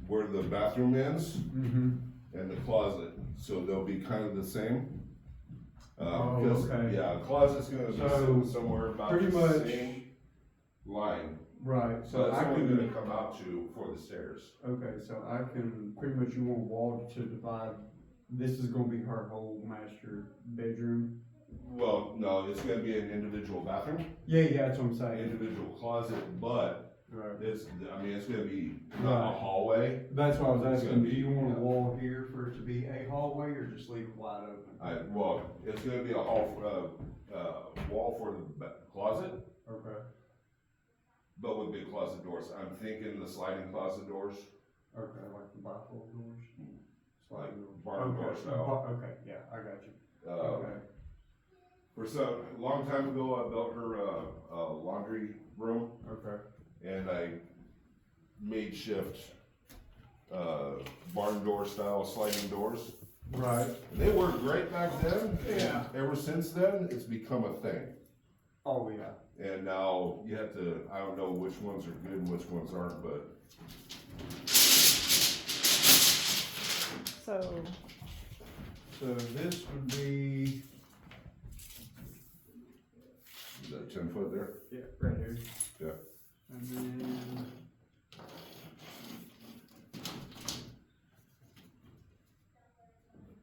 where the bathroom ends Mm-hmm. and the closet, so they'll be kind of the same. Oh, 'Cause, okay. yeah, closet's gonna be So, sitting somewhere about pretty the much- same line, Right, so so that's I only gonna can, come out to for the stairs. okay, so I can, pretty much you want wall to divide, this is gonna be her whole master bedroom? Well, no, it's gonna be an individual bathroom, Yeah, that's what I'm saying. individual closet, but Right. it's, I mean, it's gonna be not a Right. hallway. That's what I was It's asking, gonna do you be- want a yeah. wall here for it to be a hallway, or just leave it wide open? Well, it's gonna be a wall for the closet, Okay, but with big closet doors. I'm thinking the sliding closet doors. okay, like the bifold doors? like barn door Okay, style. okay, yeah, I got you. Uh, Okay, For some, a long time ago, I built her a laundry room, okay, and I made shift barn door style sliding doors. right, And they worked great back then, Yeah. and ever since then, it's become a thing. oh, yeah. And now you have to, I don't know which ones are good and which ones aren't, but So, So this would be, is that 10 foot there? yeah, right here. Yeah. And then.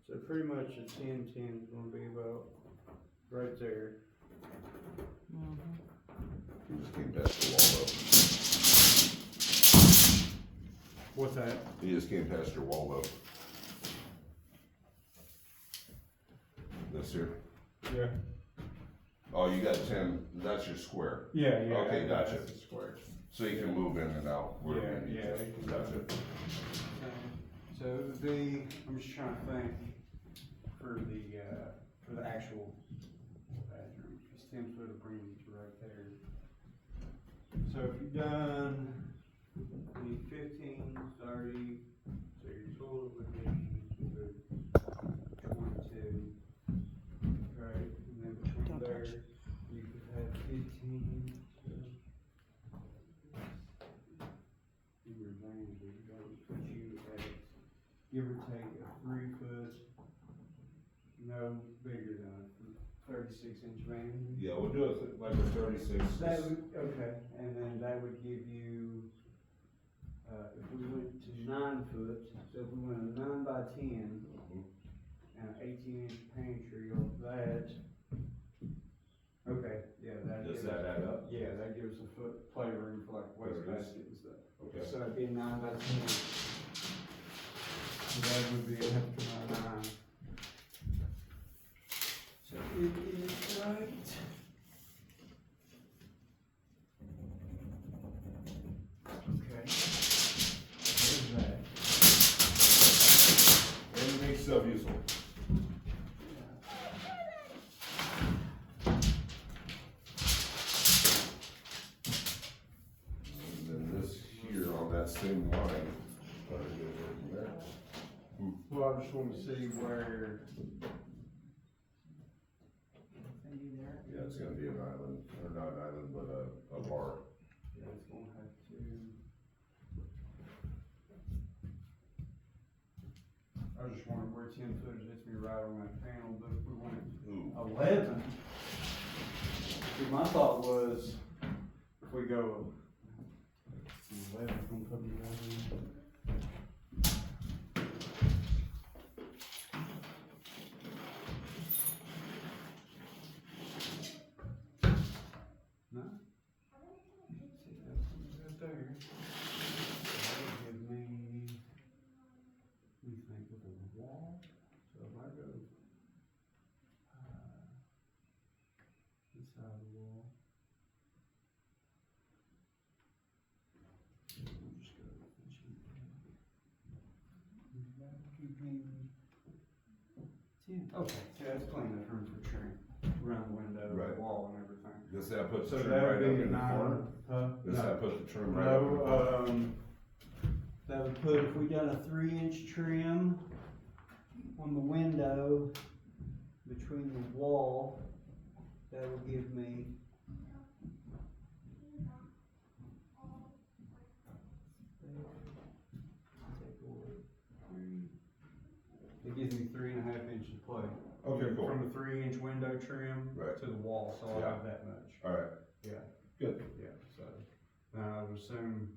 So pretty much a 10-10 is gonna be about right there. You just came past the wall What's that? though. You just came past your wall though. This here. Yeah. Oh, you got 10, that's your square. Yeah, yeah. Okay, gotcha. That's the square. So you can move in and out wherever you need Yeah, to. yeah. Gotcha. So it would be, I'm just trying to think for the actual bathroom, cause 10 foot will bring you to right there. So if you've done, you need 15, 30, so your total would be 22. Right, and then between Don't there, touch. you could have 15, so. Your range would go, put you at, give or take a 3 foot, no bigger than a 36-inch van. Yeah, we'll do it like a 36. That would, okay, and then that would give you, if we went to 9 foot, so if we went a 9 by 10, and an 18-inch pantry of that, okay, yeah, that Does gives. that add up? Yeah, that gives a foot playroom for like There it is. wastebasket and stuff. Okay. So it'd be a 9 by 10. So that would be a half by 9. So it is right. Okay. There's that. And make stuff useful. And then this here on that same line. There. Well, I just wanna see where. Yeah, it's gonna be an island, or not an island, but a bar. Yeah, it's gonna have to. I was just wondering where 10 foot hits me right on that panel, but if we wanted Ooh. 11. See, my thought was, if we go 11, it's gonna put me right in. No? See, that's right there. That would give me, let me think, with a wall, so if I go, this side of the wall. We'll just go with the cheap one. That would give me 10. Okay, yeah, that's plenty enough room for trim, around the window, Right. the wall and everything. Does that put So the trim that right would up be in the corner? Huh? Does No. that put the trim right up in the corner? No, that would put, if we done a 3-inch trim on the window between the wall, that would give me. It gives me 3.5 inches of play. Okay, cool. From a 3-inch window trim Right. to the wall, so I'll Yeah. have that much. Alright, Yeah. good. Yeah, so, now I would assume,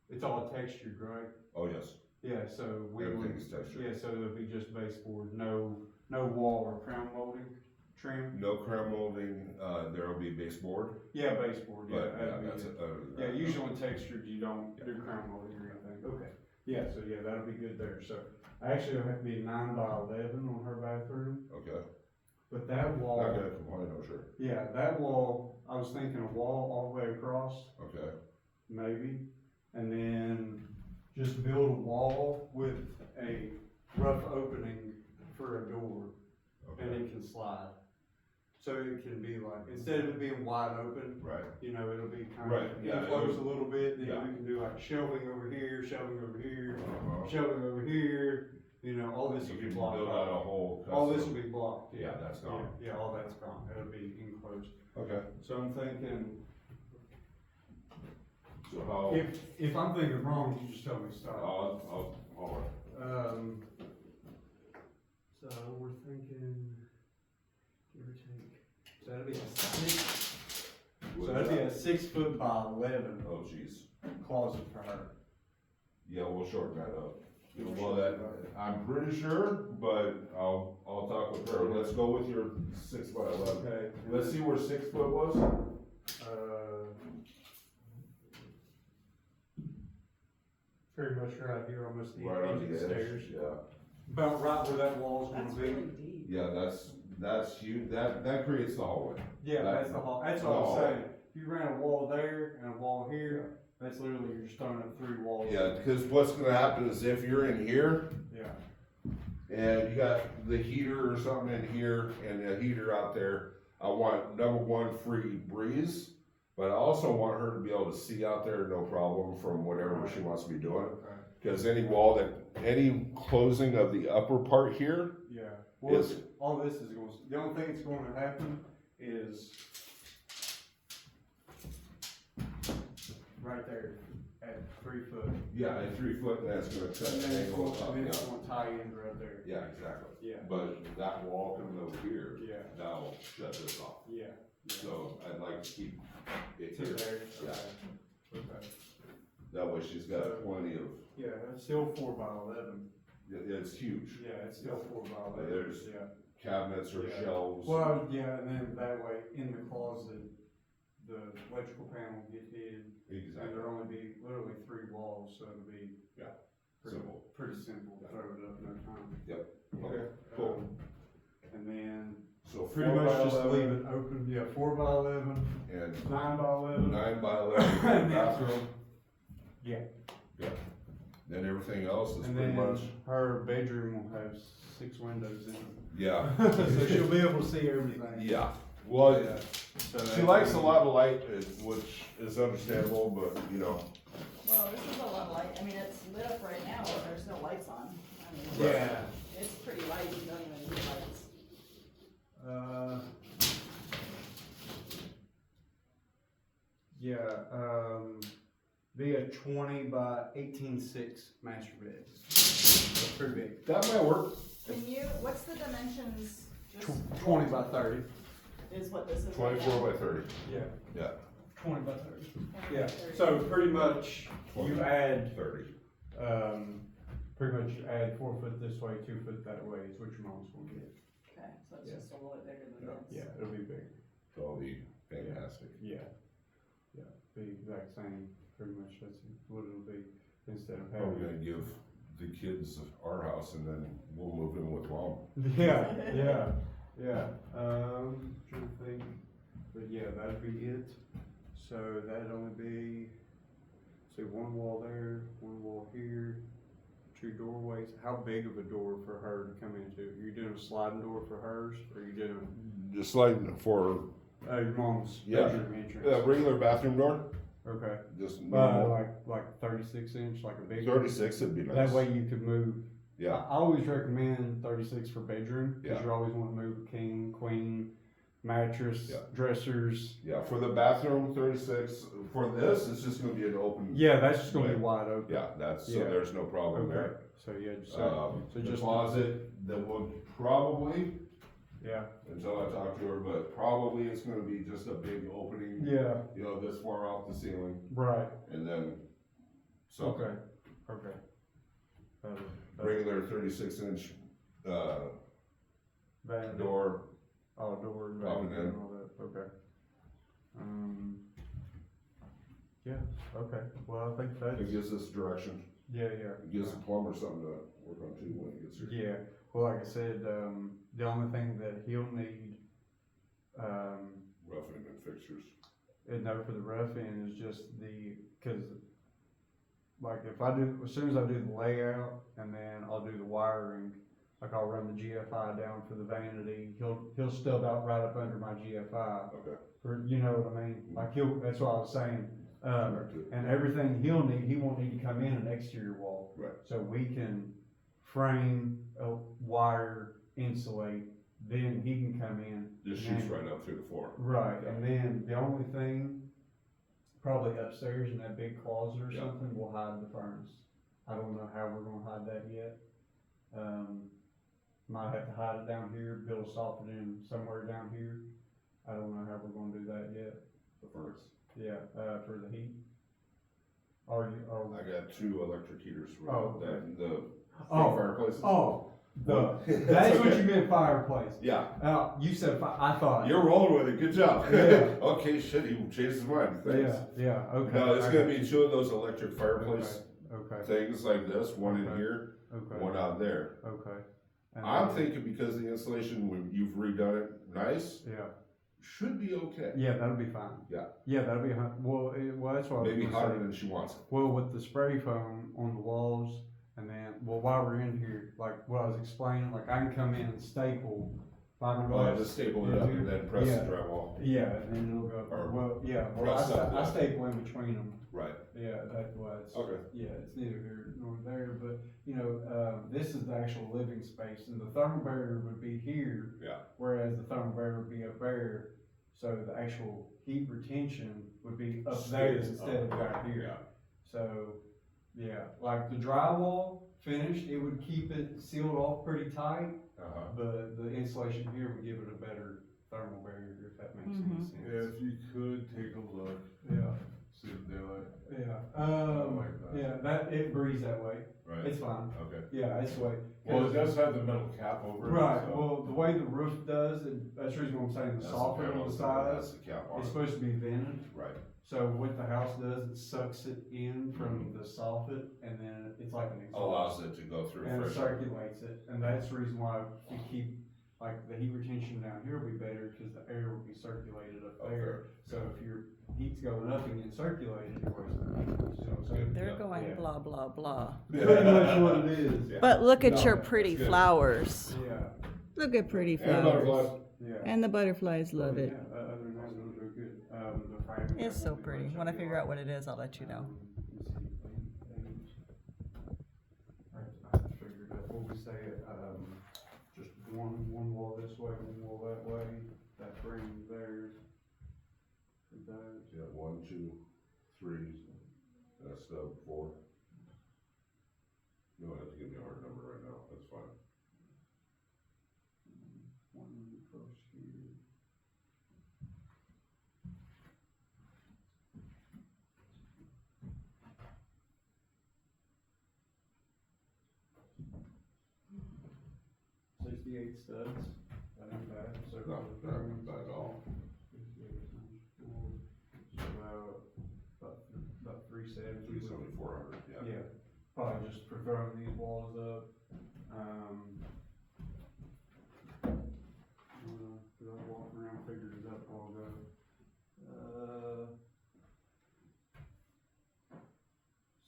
it's all textured, right? Oh, yes. Yeah, so we would, Everything's textured. yeah, so it'll be just baseboard, no wall or crown molding trim? No crown molding, there'll be baseboard, Yeah, baseboard, yeah. but yeah, that'd be that's good. it. Yeah, usually on textured, you don't do crown molding or anything, okay. Yeah, so yeah, that'll be good there, so, actually it'll have to be 9 by 11 on her bathroom, Okay, but that wall. not gonna complain, I'm sure. Yeah, that wall, I was thinking a wall all the way across, Okay, maybe, and then just build a wall with a rough opening for a door, and Okay. it can slide. So it can be like, instead of it being wide open, Right. you know, it'll be kind Right, of yeah, enclosed a little bit, then yeah. we can do like shelving over here, shelving over here, Uh-huh. shelving over here, you know, all this You will be can blocked build out a off. whole. All this custom- will be blocked, Yeah, that's gone. Yeah, all that's gone, it'll be enclosed. Okay. So I'm thinking, So how? if I'm thinking wrong, you just tell me to stop. I'll. So we're thinking, give or take, so that'd be a 6 foot by 11 Oh, jeez. closet for her. Yeah, we'll shorten that up. We'll Well, shorten that, it I'm pretty sure, but I'll talk with her. Let's go with your 6 by 11. Okay. Let's see where 6 foot was. Pretty much right here, almost the Right on edge the of the stairs. edge, yeah. About right where that wall's That's gonna be. really deep. Yeah, that's huge. That creates the hallway. Yeah, That- that's the hall, that's the what I'm hall. saying. If you ran a wall there and a wall here, that's literally, you're just throwing up 3 walls. Yeah, because what's gonna happen is if you're in here Yeah, and you got the heater or something in here and a heater out there, I want number one, free breeze, but I also want her to be able to see out there, no problem, from whatever she wants to be doing. okay, Cause any closing of the upper part here, yeah. Well, Yes. all this is going, the only thing that's going to happen is right there at 3 foot. yeah, at 3 foot, that's gonna cut And the then it's angle going, up, and then it's yeah. going to tie in right there. Yeah, exactly. Yeah, But that wall coming over here, yeah, that'll shut this off. yeah. Yeah. So I'd like to keep it To here. there, Yeah. okay. Okay. That way she's got plenty of, Yeah, it's still 4 by 11. it's huge. Yeah, it's still 4 by 11. There's- Yeah. Cabinets or Yeah. shelves. Well, yeah, and then that way, in the closet, the electrical panel will get hid, and Exactly. there'll only be literally 3 walls, so it'll be. Yeah, Pretty, simple. pretty simple, Yeah. throw it up, no time. Yep. Yeah. Okay, cool. And then, So pretty 4 much by just 11 leave it open, yeah, 4 by 11, and 9 by 11. 9 by 11 And then- bathroom. Yeah. Yeah. Then everything else is And pretty then much, her bedroom will have 6 windows in it. yeah. So she'll be able to see everything. Yeah. Well, Yeah. So she that- likes a lot of light, which is understandable, but you know. Well, this is a lot of light, I mean, it's lit up right now, but there's no lights on. I mean, Yeah. it's pretty light, you don't even need lights. Be a 20 by 18.6 master bed. That's pretty big. That might work. Can you, what's the dimensions, just 20 by 30. is what this is right now? 24 by 30. Yeah. Yeah. 20 by 30. 20 Yeah, by 30. so pretty much 20 you add, 30. pretty much you add 4 foot this way, 2 foot that way is what your mom's gonna get. Okay, so it's Yeah. just a little bit bigger than this. Yeah, it'll be big. That'll be fantastic. Yeah. Yeah, be exact same, pretty much that's what it'll be, instead of Probably having. gonna give the kids our house and then we'll move in with mom. Yeah, yeah, yeah, trying to think, but yeah, that'd be it. So that'd only be, say, 1 wall there, 1 wall here, 2 doorways. How big of a door for her to come into? Are you doing a sliding door for hers, or are you doing, Just like for your mom's Yeah. bedroom a entrance? regular bathroom door, Okay, just normal. like 36 inch, like a big. 36 would be nice. That way you could move. Yeah. I always recommend 36 for bedroom, Yeah. cause you always wanna move a king, queen, mattress, Yeah. dressers. Yeah, for the bathroom, 36. For this, it's just gonna be an open. Yeah, that's just gonna be Right. wide open. Yeah, that's, so Yeah. there's no problem Okay, there. so yeah, just, So so the just- closet, that would probably, yeah, until I talk to her, but probably it's gonna be just a big opening. yeah, You know, this far off the ceiling, right, and then, so, okay, okay. regular 36-inch, Vanity. door, Door and Up and vanity and in. all that, okay. Yeah, okay, well, I think that's, it gives us direction, yeah. it gives the plumber something to work on too when he gets here. Yeah, well, like I said, the only thing that he'll need, Roughing and fixtures. and no, for the rough end is just cause like if I do, as soon as I do the layout and then I'll do the wiring, like I'll run the GFI down for the vanity, he'll stub out right up under my GFI. Okay. For, you know what I mean? Like that's what I was saying. Connect it. And everything he'll need, he won't need to come in an exterior wall. Right. So we can frame, wire, insulate, then he can come in. Just and shoots then- right up through the floor. Right, and then the only thing, probably upstairs in that big closet or Yeah. something, we'll hide the furnace. I don't know how we're gonna hide that yet. Might have to hide it down here, build a soffit in somewhere down here. I don't know how we're gonna do that yet. The furnace. Yeah, for the heat. Are you, I got 2 electric heaters for Oh, that, the Oh. fireplaces. that's what you meant, fireplace. Yeah, You said I thought. you're rolling with it, good job. Yeah. Okay, shit, he changed his mind, thanks. Yeah, okay. No, it's gonna be 2 of those electric fireplace Okay, things like this, one in Okay. here, okay, one out there. okay. And I'm then- thinking because the insulation, when you've redone it nice, Yeah. should be okay. Yeah, that'll be fine. Yeah. Yeah, that'll be, well, that's what I was Maybe gonna hotter say. than she wants it. Well, with the spray foam on the walls, and then, well, while we're in here, like what I was explaining, like I can come in and staple fiberglass. Just staple it up and then press the drywall. Yeah, and then it'll go, Or well, yeah, well, press up, I yeah. staple in between them. Right. Yeah, that's why it's, Okay. yeah, it's neither here nor there, but, you know, this is the actual living space, and the thermal barrier would be here. Yeah. Whereas the thermal barrier would be up there, so the actual heat retention would be up there Stays instead of up right there, here. yeah. So, yeah, like the drywall finished, it would keep it sealed off pretty tight, Uh-huh. but the insulation here would give it a better thermal barrier, if that makes Mhm. any sense. If you could take a look, Yeah, see if they like, yeah, like that. yeah, that, it breathes that way, Right. it's fine, Okay. yeah, it's the way. well, it does have the metal cap over it. Right, so- well, the way the roof does, and that's the reason why I'm saying the That's soffit on panel, the That's sides, the cap on it's it. supposed to be vented. Right. So what the house does, it sucks it in from the soffit, and then it's like an exhaust. Allows it to go through And it fresh. circulates it, and that's the reason why we keep, like, the heat retention down here will be better, cause the air will be circulated up there. So if your heat's going up and getting circulated, it works. You know what I'm saying? They're Yeah. going Yeah. blah, blah, blah. Pretty much what it is. Yeah. But look at No, your that's pretty good. flowers. Yeah, Look at pretty And flowers. butterflies. yeah. And the butterflies love it. Yeah, other than that, it was real good. The framing. It's so pretty. When I figure out what it is, I'll let you know. I figured out what we say, just one wall this way, one wall that way, that frame there. For those. Yeah, 1, 2, 3, that's stub 4. You don't have to give me a hard number right now, that's fine. One across here. $68 studs, that ain't bad, so. No, not bad at all. 68 times 4, so about 370. 370, 400, yeah. Yeah, probably just for throwing these walls up. Cause I walked around, figured it out a while ago.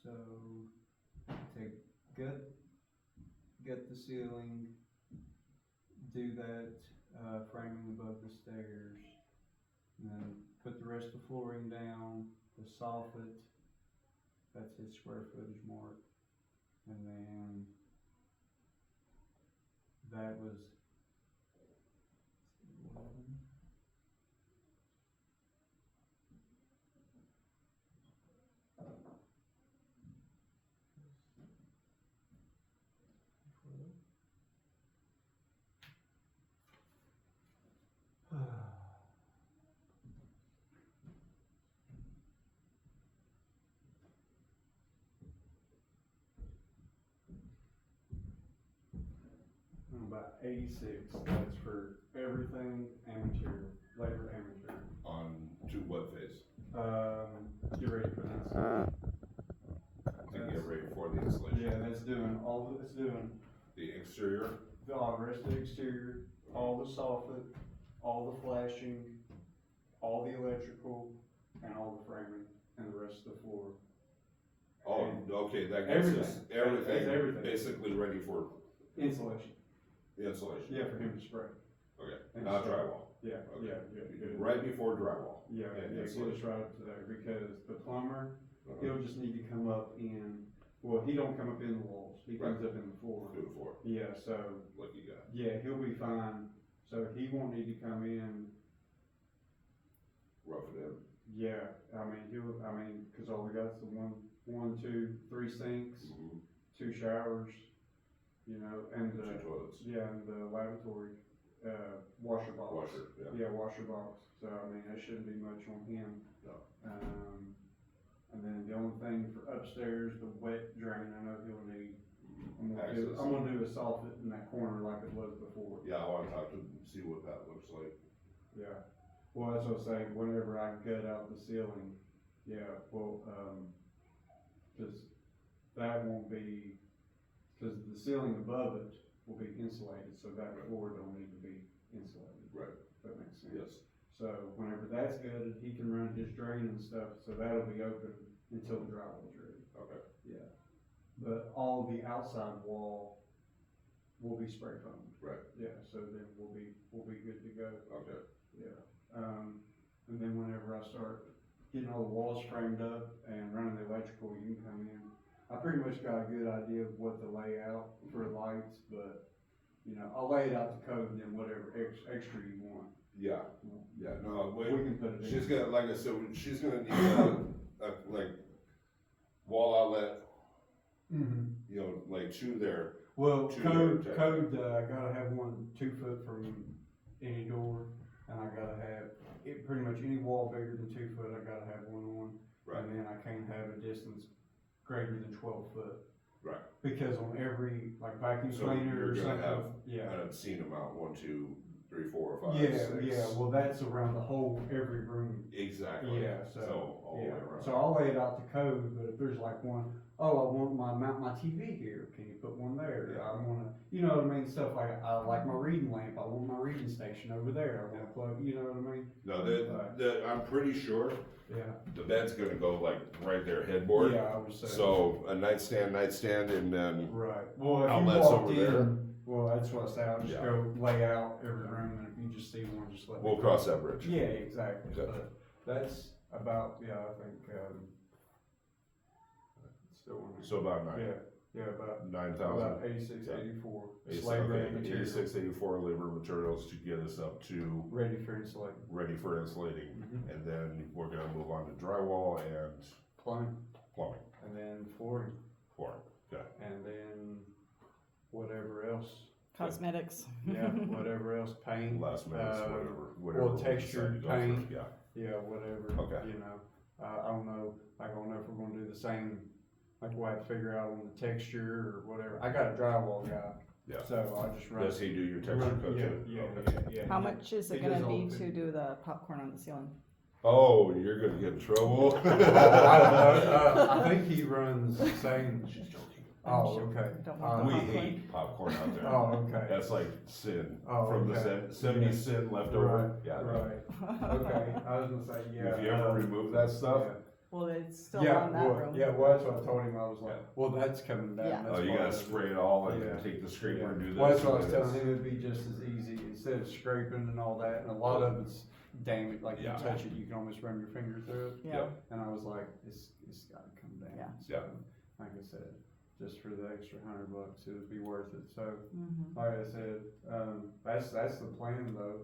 So, take, gut the ceiling, do that, framing above the stairs. And then put the rest of the flooring down, the soffit, that's his square footage mark. And then that was 11. About 86, that's for everything and material, labor and material. On to what phase? Get ready for this. To get ready for the installation. Yeah, that's doing it's doing The exterior, all the rest of the exterior, all the soffit, all the flashing, all the electrical, and all the framing, and the rest of the floor. Oh, And okay, that gets us Everything. That's everything, everything. basically ready for Insulation, insulation. yeah, for him to spray. Okay, And not so- drywall. Yeah, Okay. yeah. Right before drywall. Yeah, And yeah, get insulation. us right up to there, because the plumber, Uh-huh. he'll just need to come up in, well, he don't come up in the walls, he comes up in the floor. Do it for, Yeah, so, lucky guy. yeah, he'll be fine, so he won't need to come in, Rough it in. yeah, cause all we got is the one, two, three sinks, Mhm. 2 showers, you know, and Two the, toilets. yeah, and the lavatory, washer box. Washer, yeah. Yeah, washer box, so I mean, that shouldn't be much on him. No. And then the only thing for upstairs, the wet drain, I know he'll need, I'm gonna do, Access. I'm gonna do a soffit in that corner like it was before. Yeah, I wanna talk to him, see what that looks like. Yeah, well, that's what I'm saying, whenever I gut out the ceiling, yeah, well, cause that won't be, cause the ceiling above it will be insulated, so that Right. floor don't need to be insulated. Right. If that makes sense. Yes. So whenever that's gutted, he can run his drain and stuff, so that'll be open until the drywall's ready. Okay. Yeah. But all the outside wall will be spray foamed. Right. Yeah, so then we'll be good to go. Okay. Yeah. And then whenever I start getting all the walls framed up and running the electrical, you can come in. I pretty much got a good idea of what to lay out for lights, but, you know, I'll lay it out to code and then whatever extra you want. Yeah, yeah, no, We wait, can put it in. she's gonna, like I said, she's gonna need like, wall outlet, Mhm. you know, like 2 there. Well, Two code, there, I gotta have one 2 foot from any door, and I gotta have, it, pretty much any wall bigger than 2 foot, I gotta have one on. Right. And then I can't have a distance greater than 12 foot. Right. Because on every, like vacuum So cleaner you're or gonna something, have yeah. An obscene amount, 1, 2, 3, 4, 5, Yeah, 6. yeah, well, that's around the whole, every room. Exactly. Yeah, So, so, all the way yeah, around. so I'll lay it out to code, but if there's like one, oh, I want mount my TV here, can you put one there? Yeah. I wanna, you know what I mean, stuff like, I like my reading lamp, I want my reading station over there, I wanna Yeah. plug, you know what I mean? No, I'm pretty sure Yeah. the bed's gonna go like right there, headboard. Yeah, I would say. So a nightstand, and then, Right, well, if you Outlets walked over there. in, well, that's what I say, I'll just Yeah. go lay out every room, and if you just see one, just let me. we'll know. cross that bridge. Yeah, exactly, Okay. but that's about, yeah, I think, still on. So about 9, Yeah, about 9,000. 86, Yeah. 84. 86, Slab ready okay, material, 86, 84 labor materials to get us up to ready for insulating. ready for insulating. Mhm. And then we're gonna move on to drywall and Plumbing, plumbing, and then flooring, flooring. Okay. and then whatever else, Cosmetics. yeah, whatever else, paint. Last minutes, uh, whatever. or we textured decide to go for, paint. Yeah, Yeah, whatever, Okay. you know, I don't know, I don't know if we're gonna do the same, like we'll have to figure out on the texture or whatever, I got a drywall guy. Yeah. So I'll just run. does he do your texture run- code Yeah, too? yeah, Okay. yeah. How much is it He does gonna all be the- to do the popcorn on the ceiling? Oh, you're gonna get in trouble. I think he runs the same. She's joking. Oh, okay. Don't want the We popcorn. hate popcorn out there. Oh, okay. That's like sin, Oh, from the okay. 70s sin leftover. Right, Yeah. right, okay, I was gonna say, yeah. If you ever remove that stuff, yeah. Well, it's still Yeah, on that well, room. yeah, well, that's what I told him, I was like, Yeah. well, that's coming down. Yeah. that's you part gotta of it. spray it all and Yeah. take the scraper Yeah. and do this. Well, that's what I and was do telling this. him, it'd be just as easy, instead of scraping and all that, and a lot of it's damaged, like you Yeah. touch it, you can almost run your finger through it. Yeah. And I was like, it's gotta come down. Yeah. So, Yeah. like I said, just for the extra $100, it would be worth it, so, Mhm. like I said, that's the plan though.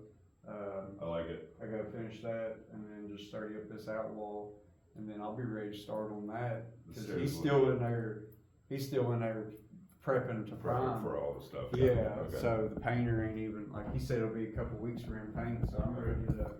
I like it. I gotta finish that and then just sturdy up this outwall, and then I'll be ready to start on that, The cause stairs he's will still be- in there, prepping to prime. For all the stuff. Yeah, Okay. so the painter ain't even, like he said, it'll be a couple weeks for him painting, so I'm ready to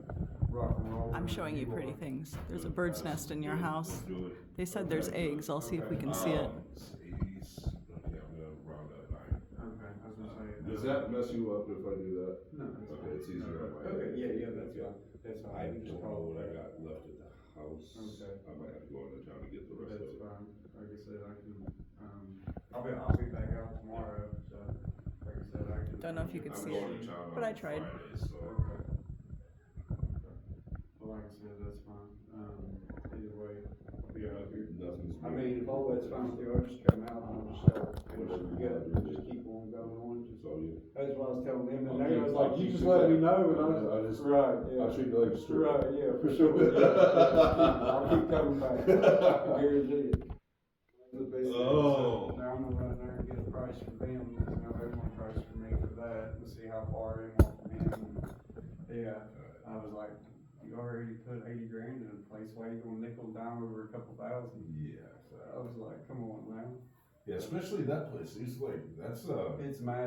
rock and roll. I'm showing you pretty things. There's a bird's nest in your house. Do it. They said there's eggs. I'll see if we can see it. Okay, I'm gonna round up 9. Okay, I was gonna say. Does that mess you up if I do that? No, it's Okay, fine. it's easier on my Okay, end. yeah, that's fine, that's fine. I You can just don't call know it what I back. got left at the house. Okay. I might have to go into town to get the rest of That's it. fine, like I said, I can, I'll be back out tomorrow, so, like I said, I can. Don't know if you could I'm see going it, to town but on I tried. Friday, so. Okay. Okay. Well, like I said, that's fine, either way, I'll be Nothing's. I mean, if all that's fine with you, I'll just come out and just start finishing together and just keep on going on. Just, So, yeah. that's what I was telling them, I'll and they keep- was I'll like, you keep just you let that. me know, and I I just- right, yeah. I'll treat you like a stripper. Right, yeah, for sure. I'll keep coming back, I guarantee it. But they said, Oh. so now I'm gonna run there and get a price from them, because now they want a price from me for that, and see how far they want from him. And, yeah, I was like, you already put 80 grand in a place, why you gonna nickel and dime over a couple thousand? Yeah. So I was like, come on now, Yeah, especially that place, he's like, that's, it's mad.